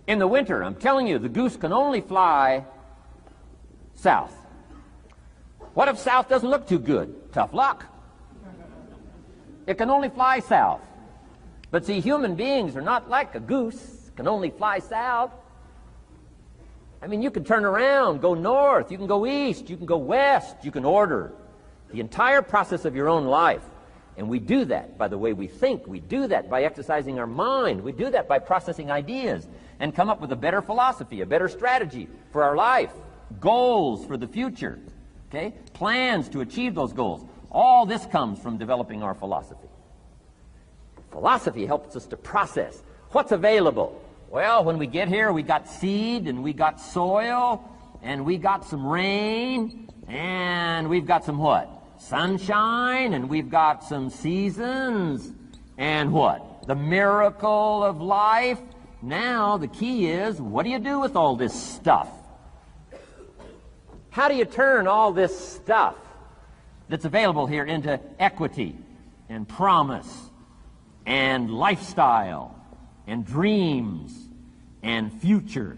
In the winter, I'm telling you, the goose can only fly south. What if south doesn't look too good? Tough luck. It can only fly south. But see, human beings are not like a goose, can only fly south. I mean, you can turn around, go north, you can go east, you can go west, you can order the entire process of your own life. And we do that by the way we think. We do that by exercising our mind. We do that by processing ideas and come up with a better philosophy, a better strategy for our life, goals for the future, okay? Plans to achieve those goals. All this comes from developing our philosophy. Philosophy helps us to process what's available. Well, when we get here, we got seed, and we got soil, and we got some rain, and we've got some what? Sunshine, and we've got some seasons, and what? The miracle of life. Now, the key is, what do you do with all this stuff? How do you turn all this stuff that's available here into equity and promise and lifestyle and dreams and future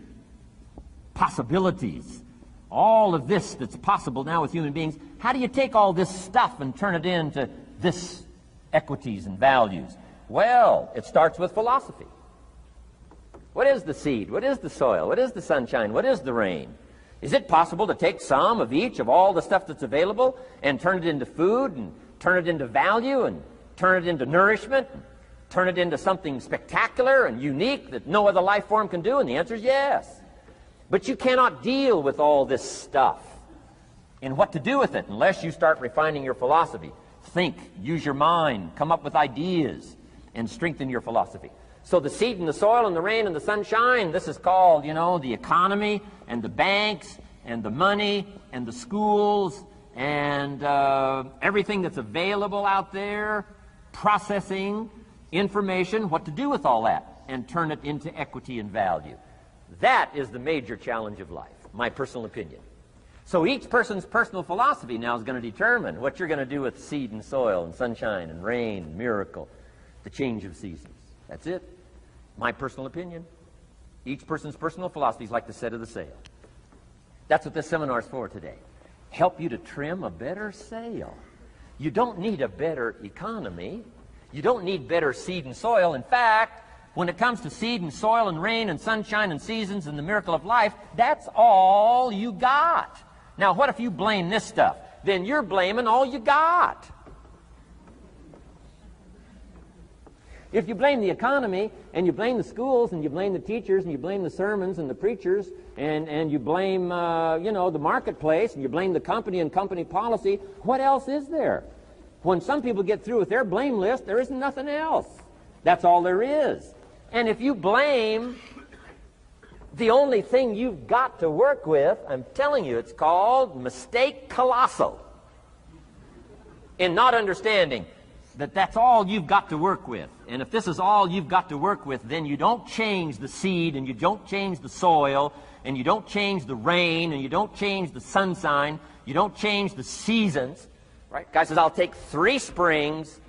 possibilities? All of this that's possible now with human beings, how do you take all this stuff and turn it into this equities and values? Well, it starts with philosophy. What is the seed? What is the soil? What is the sunshine? What is the rain? Is it possible to take some of each of all the stuff that's available and turn it into food and turn it into value and turn it into nourishment and turn it into something spectacular and unique that no other life form can do? And the answer is yes. But you cannot deal with all this stuff and what to do with it unless you start refining your philosophy. Think, use your mind, come up with ideas, and strengthen your philosophy. So the seed and the soil and the rain and the sunshine, this is called, you know, the economy and the banks and the money and the schools and everything that's available out there, processing information, what to do with all that, and turn it into equity and value. That is the major challenge of life, my personal opinion. So each person's personal philosophy now is going to determine what you're going to do with seed and soil and sunshine and rain and miracle, the change of seasons. That's it. My personal opinion. Each person's personal philosophy is like the set of the sail. That's what this seminar is for today. Help you to trim a better sail. You don't need a better economy. You don't need better seed and soil. In fact, when it comes to seed and soil and rain and sunshine and seasons and the miracle of life, that's all you got. Now, what if you blame this stuff? Then you're blaming all you got. If you blame the economy, and you blame the schools, and you blame the teachers, and you blame the sermons and the preachers, and you blame, the marketplace, and you blame the company and company policy, what else is there? When some people get through with their blame list, there isn't nothing else. That's all there is. And if you blame the only thing you've got to work with, I'm telling you, it's called mistake colossal. In not understanding that that's all you've got to work with. And if this is all you've got to work with, then you don't change the seed, and you don't change the soil, and you don't change the rain, and you don't change the sunshine, you don't change the seasons. Right? Guy says, I'll take 3 springs,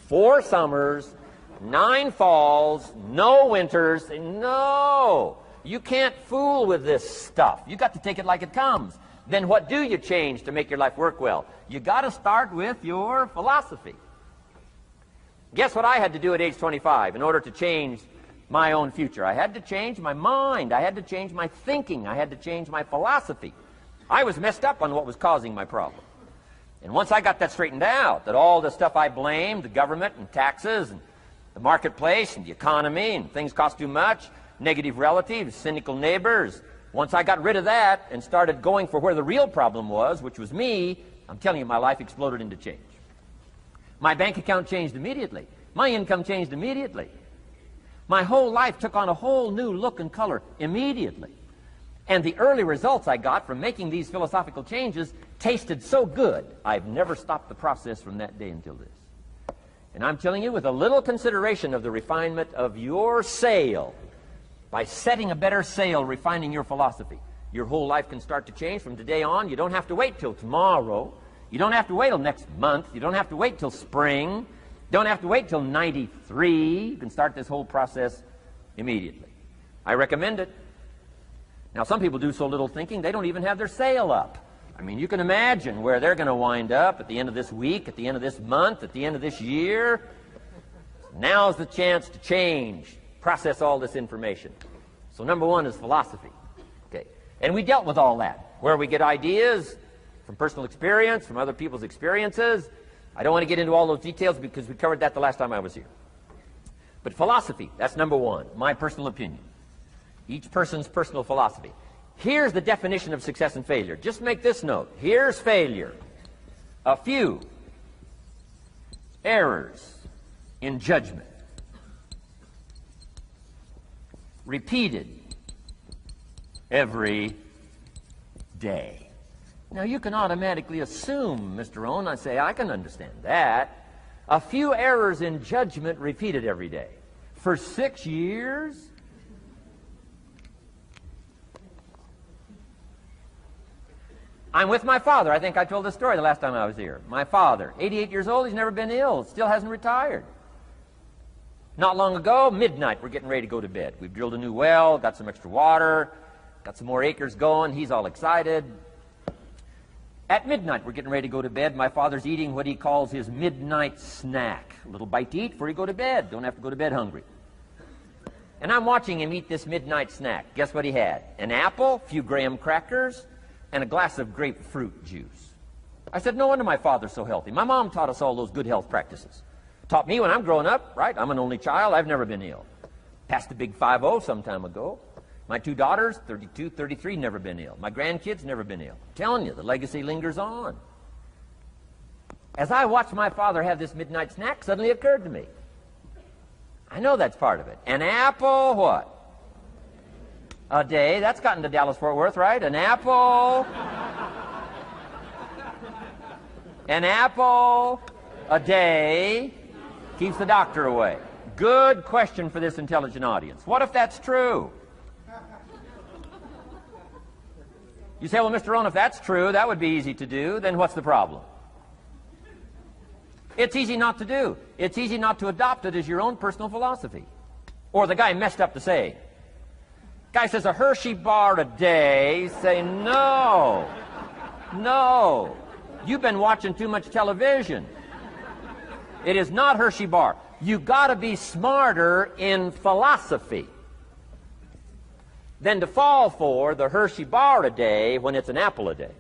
4 summers, 9 falls, no winters. No, you can't fool with this stuff. You got to take it like it comes. Then what do you change to make your life work well? You got to start with your philosophy. Guess what I had to do at age 25 in order to change my own future? I had to change my mind. I had to change my thinking. I had to change my philosophy. I was messed up on what was causing my problem. And once I got that straightened out, that all the stuff I blamed, the government and taxes and the marketplace and the economy and things cost too much, negative relatives, cynical neighbors, once I got rid of that and started going for where the real problem was, which was me, I'm telling you, my life exploded into change. My bank account changed immediately. My income changed immediately. My whole life took on a whole new look and color immediately. And the early results I got from making these philosophical changes tasted so good, I've never stopped the process from that day until this. And I'm telling you, with a little consideration of the refinement of your sail, by setting a better sail, refining your philosophy, your whole life can start to change from today on. You don't have to wait till tomorrow. You don't have to wait till next month. You don't have to wait till spring. You don't have to wait till 93. You can start this whole process immediately. I recommend it. Now, some people do so little thinking, they don't even have their sale up. I mean, you can imagine where they're going to wind up at the end of this week, at the end of this month, at the end of this year. Now's the chance to change, process all this information. So number one is philosophy. Okay. And we dealt with all that, where we get ideas from personal experience, from other people's experiences. I don't want to get into all those details because we covered that the last time I was here. But philosophy, that's number one, my personal opinion. Each person's personal philosophy. Here's the definition of success and failure. Just make this note. Here's failure. A few errors in judgment. Repeated every day. Now, you can automatically assume, Mr. Rohn, I say, I can understand that. A few errors in judgment repeated every day. For 6 years? I'm with my father. I think I told this story the last time I was here. My father, 88 years old, he's never been ill, still hasn't retired. Not long ago, midnight, we're getting ready to go to bed. We've drilled a new well, got some extra water, got some more acres going. He's all excited. At midnight, we're getting ready to go to bed. My father's eating what he calls his midnight snack. A little bite to eat before you go to bed. Don't have to go to bed hungry. And I'm watching him eat this midnight snack. Guess what he had? An apple, a few graham crackers, and a glass of grapefruit juice. I said, no wonder my father's so healthy. My mom taught us all those good health practices. Taught me when I'm growing up, right? I'm an only child. I've never been ill. Passed the big 5-0 some time ago. My 2 daughters, 32, 33, never been ill. My grandkids, never been ill. I'm telling you, the legacy lingers on. As I watched my father have this midnight snack, suddenly occurred to me. I know that's part of it. An apple, what? A day. That's gotten to Dallas-Fort Worth, right? An apple. An apple a day keeps the doctor away. Good question for this intelligent audience. What if that's true? You say, well, Mr. Rohn, if that's true, that would be easy to do. Then what's the problem? It's easy not to do. It's easy not to adopt it as your own personal philosophy. Or the guy messed up the saying. Guy says a Hershey bar a day. Say, no. No. You've been watching too much television. It is not Hershey bar. You got to be smarter in philosophy than to fall for the Hershey bar a day when it's an apple a day.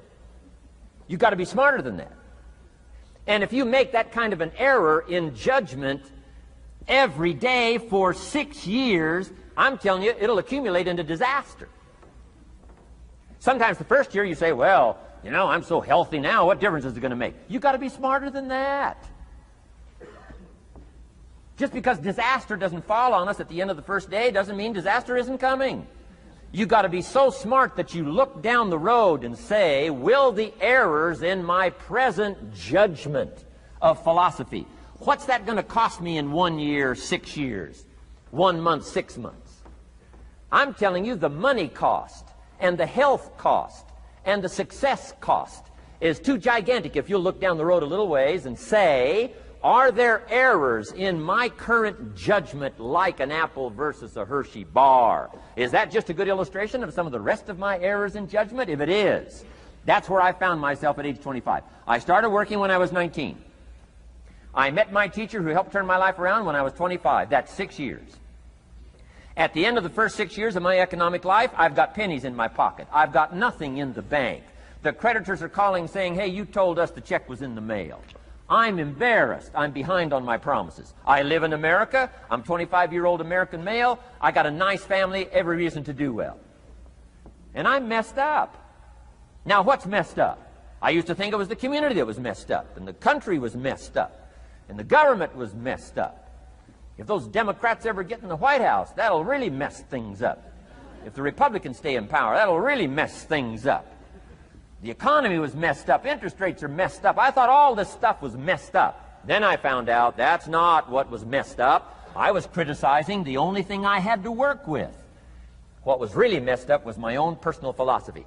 You've got to be smarter than that. And if you make that kind of an error in judgment every day for 6 years, I'm telling you, it'll accumulate into disaster. Sometimes the first year you say, well, you know, I'm so healthy now, what difference is it going to make? You've got to be smarter than that. Just because disaster doesn't fall on us at the end of the first day doesn't mean disaster isn't coming. You've got to be so smart that you look down the road and say, will the errors in my present judgment of philosophy, what's that going to cost me in 1 year, 6 years, 1 month, 6 months? I'm telling you the money cost and the health cost and the success cost is too gigantic if you'll look down the road a little ways and say, are there errors in my current judgment like an apple versus a Hershey bar? Is that just a good illustration of some of the rest of my errors in judgment? If it is, that's where I found myself at age 25. I started working when I was 19. I met my teacher who helped turn my life around when I was 25. That's 6 years. At the end of the first 6 years of my economic life, I've got pennies in my pocket. I've got nothing in the bank. The creditors are calling saying, hey, you told us the check was in the mail. I'm embarrassed. I'm behind on my promises. I live in America. I'm 25-year-old American male. I got a nice family, every reason to do well. And I'm messed up. Now, what's messed up? I used to think it was the community that was messed up, and the country was messed up, and the government was messed up. If those Democrats ever get in the White House, that'll really mess things up. If the Republicans stay in power, that'll really mess things up. The economy was messed up. Interest rates are messed up. I thought all this stuff was messed up. Then I found out that's not what was messed up. I was criticizing the only thing I had to work with. What was really messed up was my own personal philosophy.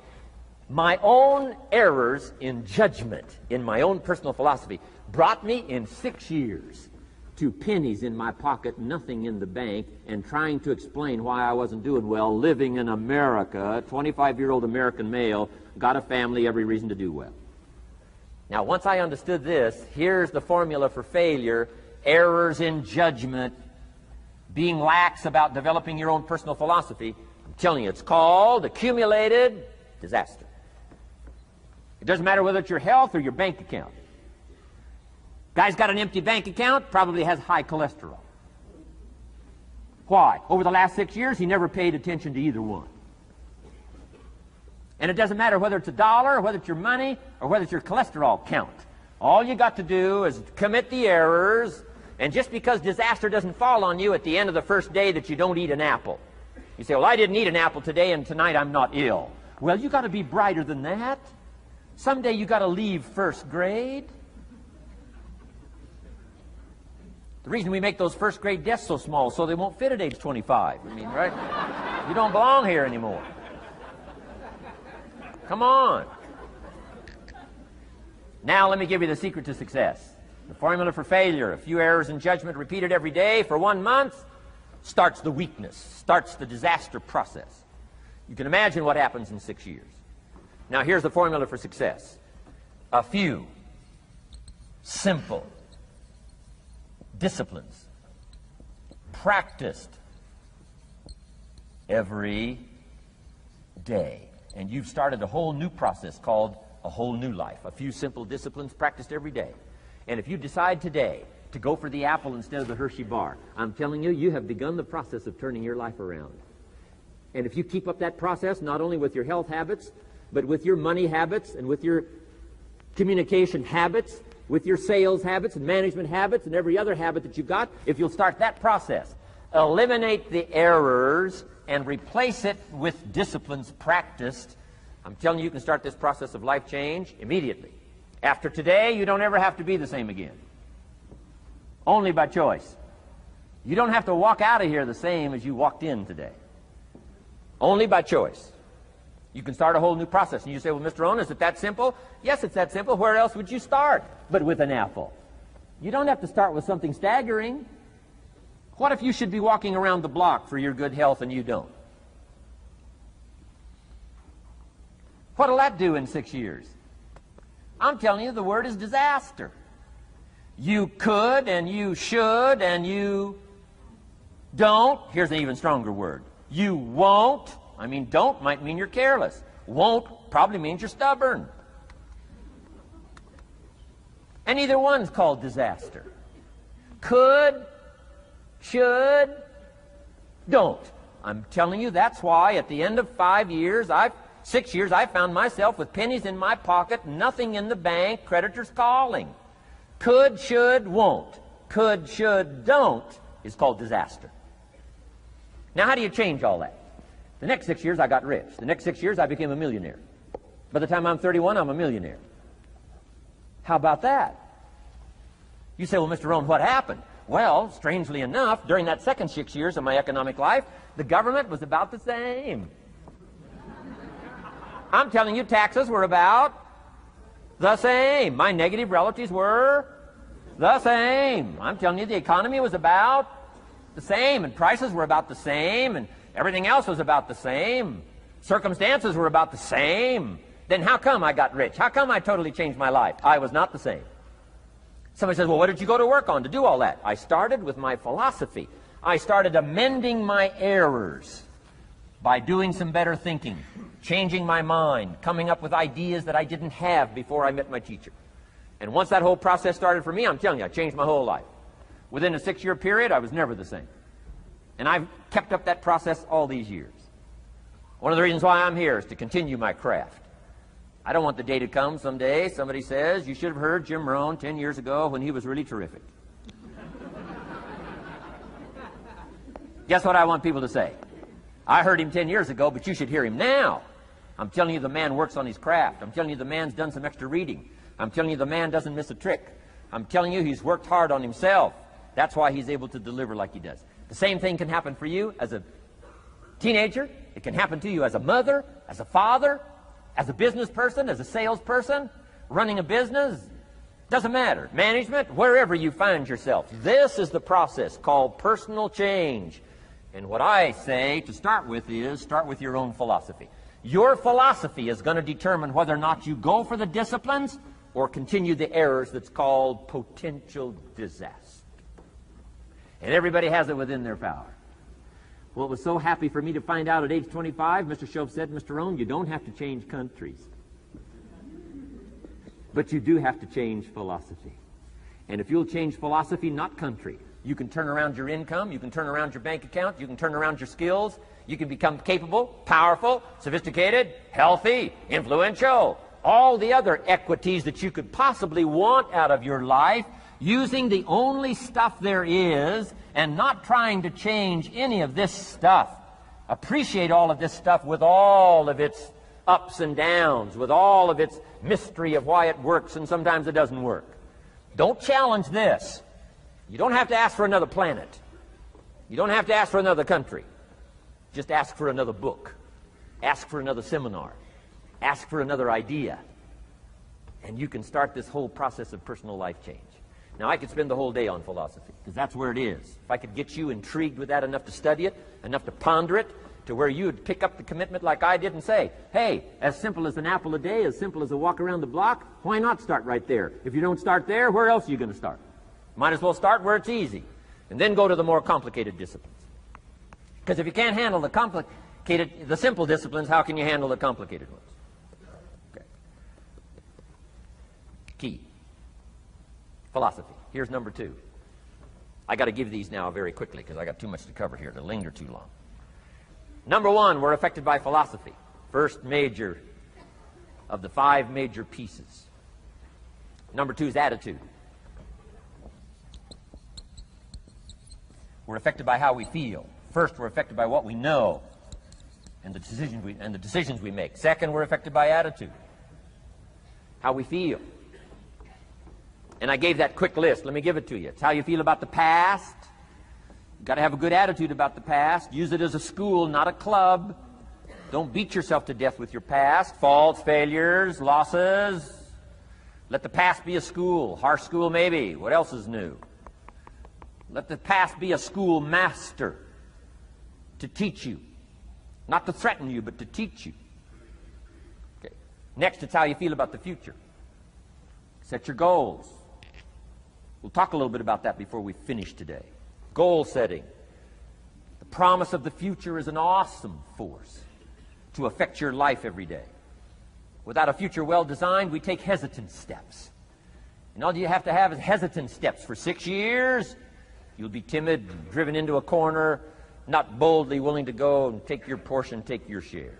My own errors in judgment in my own personal philosophy brought me in 6 years to pennies in my pocket, nothing in the bank, and trying to explain why I wasn't doing well, living in America, 25-year-old American male, got a family, every reason to do well. Now, once I understood this, here's the formula for failure: errors in judgment, being lax about developing your own personal philosophy. I'm telling you, it's called accumulated disaster. It doesn't matter whether it's your health or your bank account. Guy's got an empty bank account, probably has high cholesterol. Why? Over the last 6 years, he never paid attention to either one. And it doesn't matter whether it's a dollar, or whether it's your money, or whether it's your cholesterol count. All you got to do is commit the errors, and just because disaster doesn't fall on you at the end of the first day that you don't eat an apple. You say, well, I didn't eat an apple today, and tonight I'm not ill. Well, you got to be brighter than that. Someday you got to leave first grade. The reason we make those first grade desks so small so they won't fit at age 25. I mean, right? You don't belong here anymore. Come on. Now let me give you the secret to success. The formula for failure: a few errors in judgment repeated every day for 1 month starts the weakness, starts the disaster process. You can imagine what happens in 6 years. Now here's the formula for success: a few simple disciplines practiced every day. And you've started a whole new process called a whole new life. A few simple disciplines practiced every day. And if you decide today to go for the apple instead of the Hershey bar, I'm telling you, you have begun the process of turning your life around. And if you keep up that process, not only with your health habits, but with your money habits and with your communication habits, with your sales habits and management habits and every other habit that you've got, if you'll start that process, eliminate the errors and replace it with disciplines practiced, I'm telling you, you can start this process of life change immediately. After today, you don't ever have to be the same again. Only by choice. You don't have to walk out of here the same as you walked in today. Only by choice. You can start a whole new process. And you say, well, Mr. Rohn, is it that simple? Yes, it's that simple. Where else would you start but with an apple? You don't have to start with something staggering. What if you should be walking around the block for your good health and you don't? What'll that do in 6 years? I'm telling you, the word is disaster. You could and you should and you don't. Here's an even stronger word. You won't. I mean, don't might mean you're careless. Won't probably means you're stubborn. And either one's called disaster. Could, should, don't. I'm telling you, that's why at the end of 6 years, I found myself with pennies in my pocket, nothing in the bank, creditors calling. Could, should, won't. Could, should, don't is called disaster. Now, how do you change all that? The next 6 years, I got rich. The next 6 years, I became a millionaire. By the time I'm 31, I'm a millionaire. How about that? You say, well, Mr. Rohn, what happened? Well, strangely enough, during that second 6 years of my economic life, the government was about the same. I'm telling you, taxes were about the same. My negative relatives were the same. I'm telling you, the economy was about the same, and prices were about the same, and everything else was about the same. Circumstances were about the same. Then how come I got rich? How come I totally changed my life? I was not the same. Somebody says, well, what did you go to work on to do all that? I started with my philosophy. I started amending my errors by doing some better thinking, changing my mind, coming up with ideas that I didn't have before I met my teacher. And once that whole process started for me, I'm telling you, I changed my whole life. Within a 6-year period, I was never the same. And I've kept up that process all these years. One of the reasons why I'm here is to continue my craft. I don't want the day to come someday somebody says, you should have heard Jim Rohn 10 years ago when he was really terrific. Guess what I want people to say? I heard him 10 years ago, but you should hear him now. I'm telling you, the man works on his craft. I'm telling you, the man's done some extra reading. I'm telling you, the man doesn't miss a trick. I'm telling you, he's worked hard on himself. That's why he's able to deliver like he does. The same thing can happen for you as a teenager. It can happen to you as a mother, as a father, as a business person, as a salesperson, running a business. Doesn't matter. Management, wherever you find yourself. This is the process called personal change. And what I say to start with is, start with your own philosophy. Your philosophy is going to determine whether or not you go for the disciplines or continue the errors that's called potential disaster. And everybody has it within their power. Well, it was so happy for me to find out at age 25, Mr. Shope said, Mr. Rohn, you don't have to change countries. But you do have to change philosophy. And if you'll change philosophy, not country, you can turn around your income, you can turn around your bank account, you can turn around your skills, you can become capable, powerful, sophisticated, healthy, influential, all the other equities that you could possibly want out of your life, using the only stuff there is and not trying to change any of this stuff. Appreciate all of this stuff with all of its ups and downs, with all of its mystery of why it works and sometimes it doesn't work. Don't challenge this. You don't have to ask for another planet. You don't have to ask for another country. Just ask for another book. Ask for another seminar. Ask for another idea. And you can start this whole process of personal life change. Now, I could spend the whole day on philosophy, because that's where it is. If I could get you intrigued with that enough to study it, enough to ponder it, to where you would pick up the commitment like I did and say, hey, as simple as an apple a day, as simple as a walk around the block, why not start right there? If you don't start there, where else are you going to start? Might as well start where it's easy, and then go to the more complicated disciplines. Because if you can't handle the simple disciplines, how can you handle the complicated ones? Okay. Key. Philosophy. Here's number 2. I got to give these now very quickly because I got too much to cover here to linger too long. Number 1, we're affected by philosophy. First major of the 5 major pieces. Number 2 is attitude. We're affected by how we feel. First, we're affected by what we know and the decisions we make. Second, we're affected by attitude, how we feel. And I gave that quick list. Let me give it to you. It's how you feel about the past. You've got to have a good attitude about the past. Use it as a school, not a club. Don't beat yourself to death with your past. Faults, failures, losses. Let the past be a school. Harsh school maybe. What else is new? Let the past be a school master to teach you. Not to threaten you, but to teach you. Okay. Next, it's how you feel about the future. Set your goals. We'll talk a little bit about that before we finish today. Goal setting. The promise of the future is an awesome force to affect your life every day. Without a future well designed, we take hesitant steps. And all you have to have is hesitant steps for 6 years. You'll be timid, driven into a corner, not boldly willing to go and take your portion, take your share.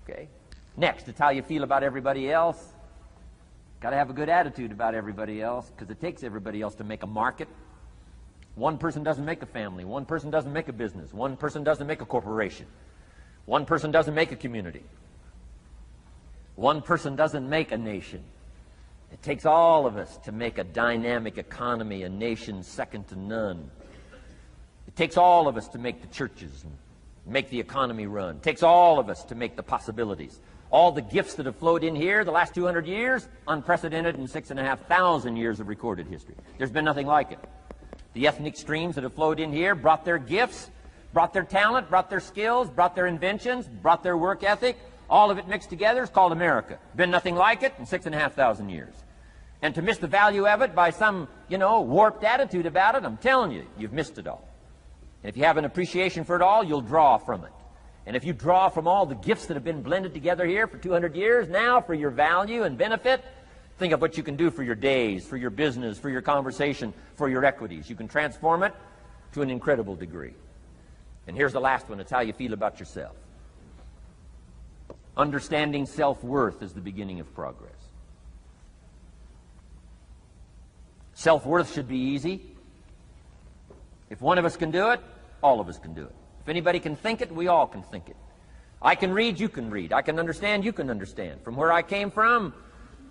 Okay? Next, it's how you feel about everybody else. Got to have a good attitude about everybody else, because it takes everybody else to make a market. One person doesn't make a family. One person doesn't make a business. One person doesn't make a corporation. One person doesn't make a community. One person doesn't make a nation. It takes all of us to make a dynamic economy, a nation second to none. It takes all of us to make the churches and make the economy run. It takes all of us to make the possibilities. All the gifts that have flowed in here the last 200 years, unprecedented in 6,500 years of recorded history. There's been nothing like it. The ethnic streams that have flowed in here brought their gifts, brought their talent, brought their skills, brought their inventions, brought their work ethic. All of it mixed together is called America. Been nothing like it in 6,500 years. And to miss the value of it by some, warped attitude about it, I'm telling you, you've missed it all. And if you have an appreciation for it all, you'll draw from it. And if you draw from all the gifts that have been blended together here for 200 years, now for your value and benefit, think of what you can do for your days, for your business, for your conversation, for your equities. You can transform it to an incredible degree. And here's the last one. It's how you feel about yourself. Understanding self-worth is the beginning of progress. Self-worth should be easy. If one of us can do it, all of us can do it. If anybody can think it, we all can think it. I can read, you can read. I can understand, you can understand. From where I came from,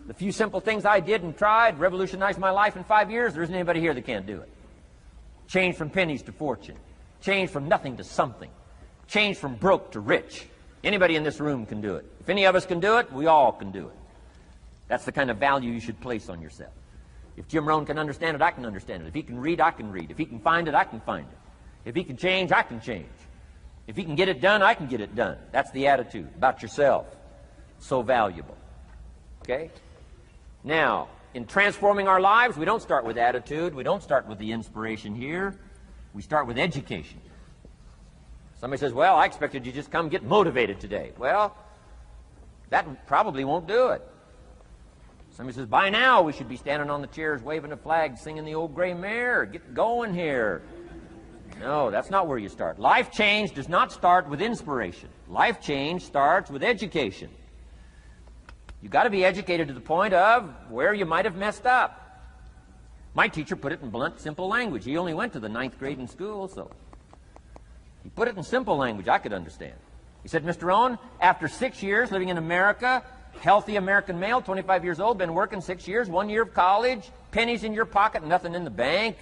the few simple things I did and tried revolutionized my life in 5 years. There isn't anybody here that can't do it. Change from pennies to fortune. Change from nothing to something. Change from broke to rich. Anybody in this room can do it. If any of us can do it, we all can do it. That's the kind of value you should place on yourself. If Jim Rohn can understand it, I can understand it. If he can read, I can read. If he can find it, I can find it. If he can change, I can change. If he can get it done, I can get it done. That's the attitude about yourself. So valuable. Okay? Now, in transforming our lives, we don't start with attitude. We don't start with the inspiration here. We start with education. Somebody says, well, I expected you to just come get motivated today. Well, that probably won't do it. Somebody says, by now we should be standing on the chairs, waving a flag, singing the old gray mare. Get going here. No, that's not where you start. Life change does not start with inspiration. Life change starts with education. You've got to be educated to the point of where you might have messed up. My teacher put it in blunt, simple language. He only went to the 9th grade in school, so he put it in simple language I could understand. He said, Mr. Rohn, after 6 years living in America, healthy American male, 25 years old, been working 6 years, 1 year of college, pennies in your pocket, nothing in the bank,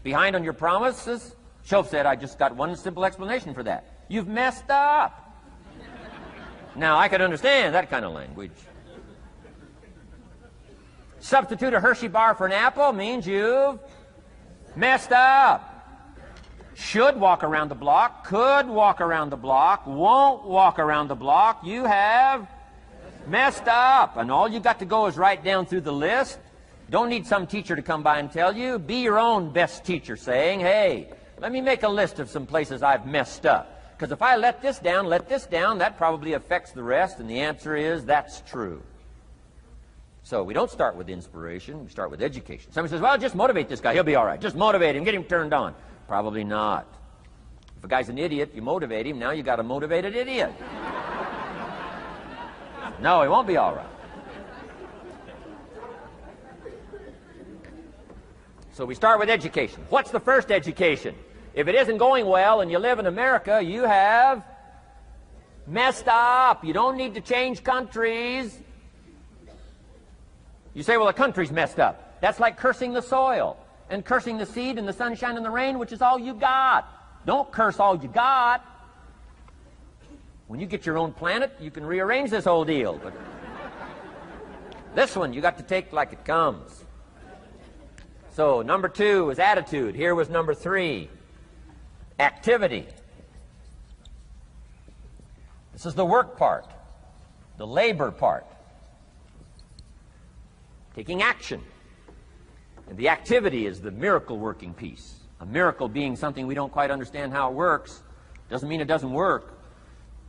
behind on your promises. Shoaff said, I just got one simple explanation for that. You've messed up. Now, I could understand that kind of language. Substitute a Hershey bar for an apple means you've messed up. Should walk around the block, could walk around the block, won't walk around the block. You have messed up. And all you got to go is write down through the list. Don't need some teacher to come by and tell you. Be your own best teacher, saying, hey, let me make a list of some places I've messed up. Because if I let this down, that probably affects the rest. And the answer is, that's true. So we don't start with inspiration. We start with education. Somebody says, well, just motivate this guy. He'll be all right. Just motivate him. Get him turned on. Probably not. If a guy's an idiot, you motivate him. Now you got a motivated idiot. No, he won't be all right. So we start with education. What's the first education? If it isn't going well and you live in America, you have messed up. You don't need to change countries. You say, well, the country's messed up. That's like cursing the soil and cursing the seed and the sunshine and the rain, which is all you got. Don't curse all you got. When you get your own planet, you can rearrange this whole deal. But this one, you got to take like it comes. So, number 2 was attitude. Here was number 3, activity. This is the work part, the labor part. Taking action. And the activity is the miracle working piece. A miracle being something we don't quite understand how it works doesn't mean it doesn't work.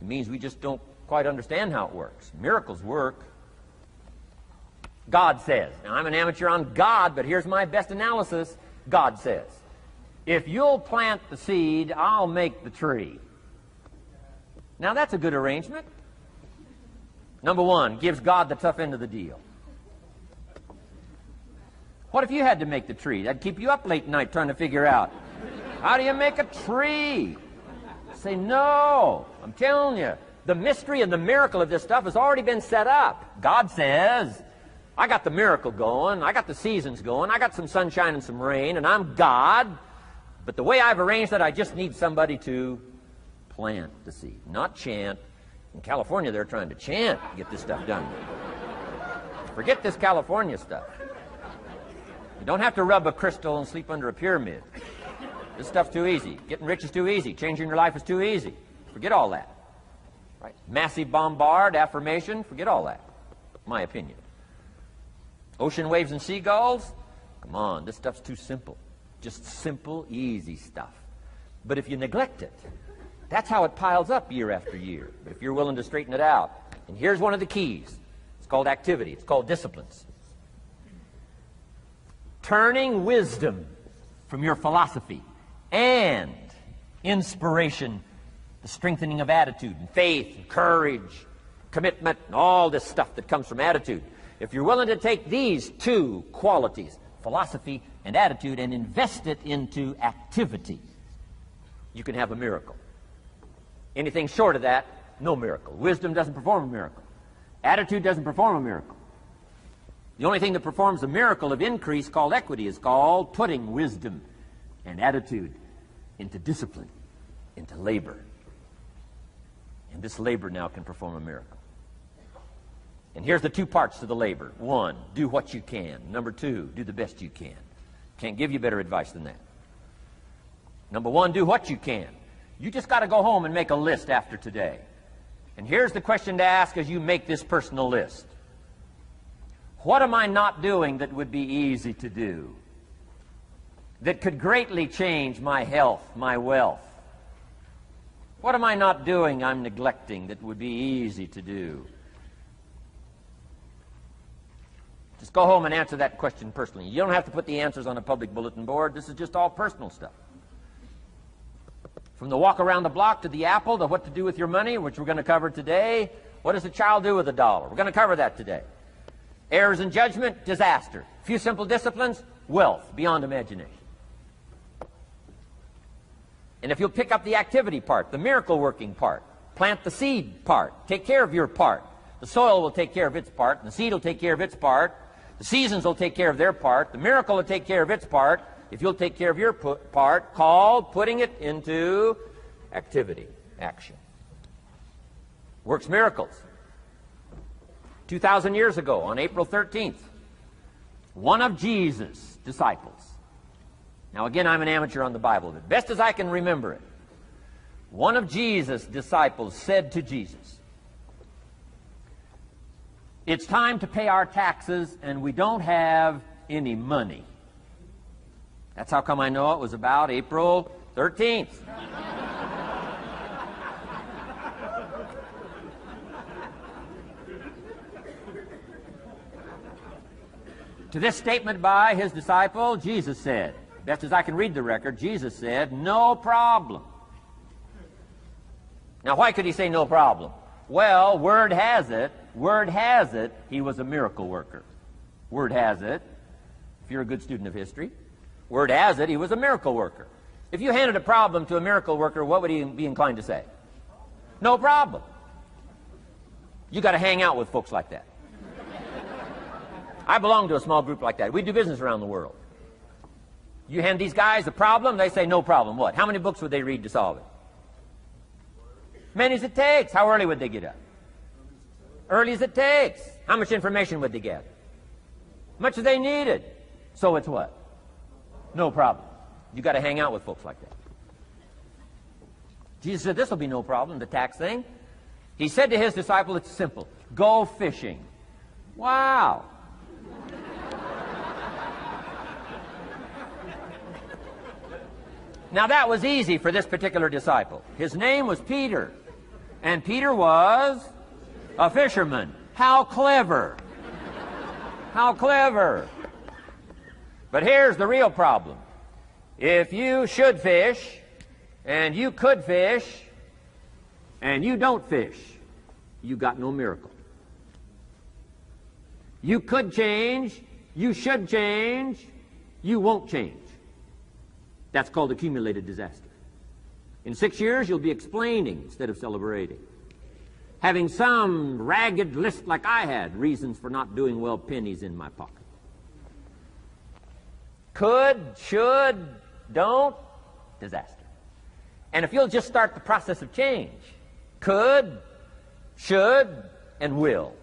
It means we just don't quite understand how it works. Miracles work. God says. Now, I'm an amateur on God, but here's my best analysis. God says, if you'll plant the seed, I'll make the tree. Now, that's a good arrangement. Number 1, gives God the tough end of the deal. What if you had to make the tree? That'd keep you up late at night trying to figure out, how do you make a tree? Say, no. I'm telling you, the mystery and the miracle of this stuff has already been set up. God says, I got the miracle going, I got the seasons going, I got some sunshine and some rain, and I'm God. But the way I've arranged that, I just need somebody to plant the seed, not chant. In California, they're trying to chant to get this stuff done. Forget this California stuff. You don't have to rub a crystal and sleep under a pyramid. This stuff's too easy. Getting rich is too easy. Changing your life is too easy. Forget all that. Right? Massive bombard, affirmation, forget all that. My opinion. Ocean waves and seagulls, come on, this stuff's too simple. Just simple, easy stuff. But if you neglect it, that's how it piles up year after year. But if you're willing to straighten it out. And here's one of the keys. It's called activity. It's called disciplines. Turning wisdom from your philosophy and inspiration, the strengthening of attitude and faith and courage, commitment, and all this stuff that comes from attitude. If you're willing to take these 2 qualities, philosophy and attitude, and invest it into activity, you can have a miracle. Anything short of that, no miracle. Wisdom doesn't perform a miracle. Attitude doesn't perform a miracle. The only thing that performs a miracle of increase called equity is called putting wisdom and attitude into discipline, into labor. And this labor now can perform a miracle. And here's the two parts to the labor. One, do what you can. Number two, do the best you can. Can't give you better advice than that. Number one, do what you can. You just got to go home and make a list after today. And here's the question to ask as you make this personal list. What am I not doing that would be easy to do? That could greatly change my health, my wealth? What am I not doing I'm neglecting that would be easy to do? Just go home and answer that question personally. You don't have to put the answers on a public bulletin board. This is just all personal stuff. From the walk around the block to the apple to what to do with your money, which we're going to cover today. What does a child do with a dollar? We're going to cover that today. Errors in judgment, disaster. Few simple disciplines, wealth beyond imagination. And if you'll pick up the activity part, the miracle working part, plant the seed part, take care of your part. The soil will take care of its part, and the seed will take care of its part. The seasons will take care of their part. The miracle will take care of its part. If you'll take care of your part, called putting it into activity, action. Works miracles. 2,000 years ago, on April 13th, one of Jesus' disciples. Now again, I'm an amateur on the Bible, but best as I can remember it, one of Jesus' disciples said to Jesus, "It's time to pay our taxes and we don't have any money." That's how come I know it was about April 13th. To this statement by his disciple, Jesus said, best as I can read the record, Jesus said, "No problem." Now, why could he say no problem? Well, word has it, he was a miracle worker. Word has it, if you're a good student of history, word has it, he was a miracle worker. If you handed a problem to a miracle worker, what would he be inclined to say? No problem. You got to hang out with folks like that. I belong to a small group like that. We do business around the world. You hand these guys a problem, they say no problem. What? How many books would they read to solve it? Many as it takes. How early would they get up? Early as it takes. How much information would they get? Much as they needed. So it's what? No problem. You got to hang out with folks like that. Jesus said, this will be no problem, the tax thing. He said to his disciple, it's simple. Go fishing. Wow. Now that was easy for this particular disciple. His name was Peter. And Peter was a fisherman. How clever. How clever. But here's the real problem. If you should fish, and you could fish, and you don't fish, you got no miracle. You could change, you should change, you won't change. That's called accumulated disaster. In 6 years, you'll be explaining instead of celebrating. Having some ragged list like I had, reasons for not doing well, pennies in my pocket. Could, should, don't, disaster. And if you'll just start the process of change, could, should, and will,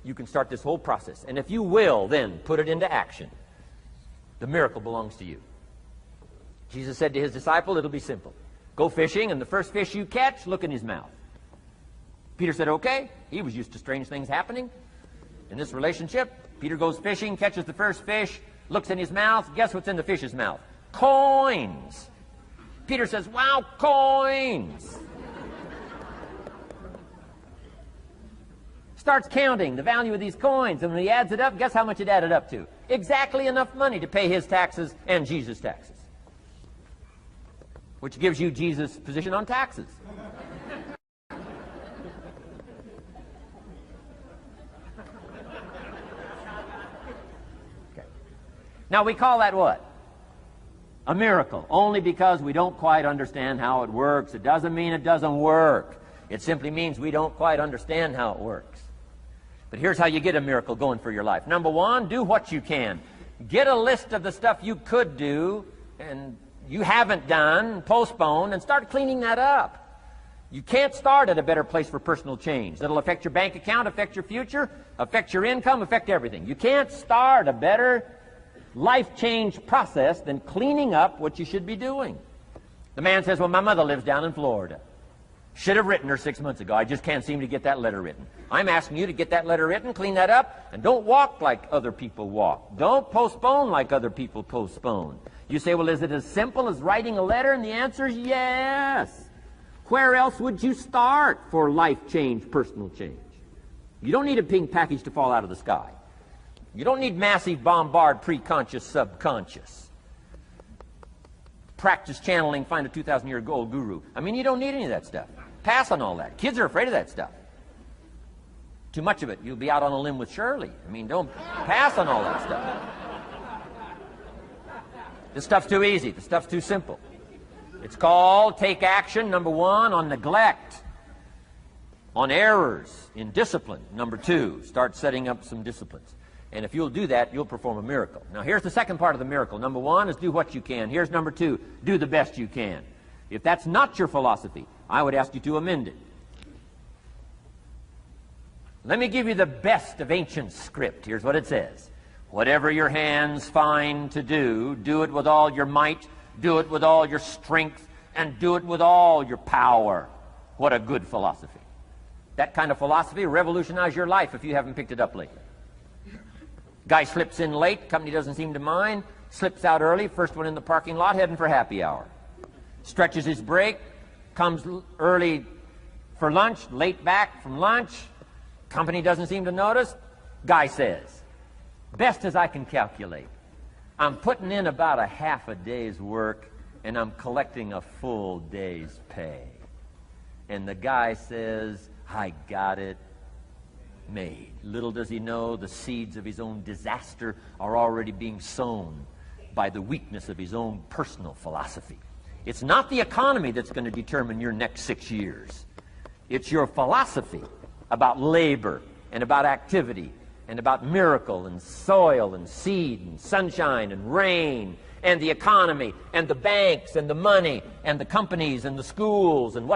you can start this whole process. And if you will, then put it into action. The miracle belongs to you. Jesus said to his disciple, it'll be simple. Go fishing, and the first fish you catch, look in his mouth. Peter said, okay. He was used to strange things happening in this relationship. Peter goes fishing, catches the first fish, looks in his mouth. Guess what's in the fish's mouth? Coins. Peter says, wow, coins. Starts counting the value of these coins, and when he adds it up, guess how much it added up to? Exactly enough money to pay his taxes and Jesus' taxes. Which gives you Jesus' position on taxes. Okay. Now we call that what? A miracle. Only because we don't quite understand how it works. It doesn't mean it doesn't work. It simply means we don't quite understand how it works. But here's how you get a miracle going for your life. Number one, do what you can. Get a list of the stuff you could do and you haven't done, postpone, and start cleaning that up. You can't start at a better place for personal change. That'll affect your bank account, affect your future, affect your income, affect everything. You can't start a better life change process than cleaning up what you should be doing. The man says, well, my mother lives down in Florida. Should have written her 6 months ago. I just can't seem to get that letter written. I'm asking you to get that letter written, clean that up, and don't walk like other people walk. Don't postpone like other people postpone. You say, well, is it as simple as writing a letter? And the answer is yes. Where else would you start for life change, personal change? You don't need a pink package to fall out of the sky. You don't need massive bombard, pre-conscious, subconscious. Practice channeling, find a 2,000-year-old guru. I mean, you don't need any of that stuff. Pass on all that. Kids are afraid of that stuff. Too much of it, you'll be out on a limb with Shirley. I mean, don't pass on all that stuff. This stuff's too easy. This stuff's too simple. It's called take action, number one, on neglect, on errors, in discipline. Number two, start setting up some disciplines. And if you'll do that, you'll perform a miracle. Now, here's the second part of the miracle. Number one is do what you can. Here's number two, do the best you can. If that's not your philosophy, I would ask you to amend it. Let me give you the best of ancient script. Here's what it says. Whatever your hands find to do, do it with all your might, do it with all your strength, and do it with all your power. What a good philosophy. That kind of philosophy will revolutionize your life if you haven't picked it up lately. Guy slips in late, company doesn't seem to mind, slips out early, first one in the parking lot, heading for happy hour. Stretches his break, comes early for lunch, late back from lunch, company doesn't seem to notice. Guy says, best as I can calculate, I'm putting in about a half a day's work and I'm collecting a full day's pay. And the guy says, I got it made. Little does he know the seeds of his own disaster are already being sown by the weakness of his own personal philosophy. It's not the economy that's going to determine your next 6 years. It's your philosophy about labor and about activity and about miracle and soil and seed and sunshine and rain and the economy and the banks and the money and the companies and the schools and what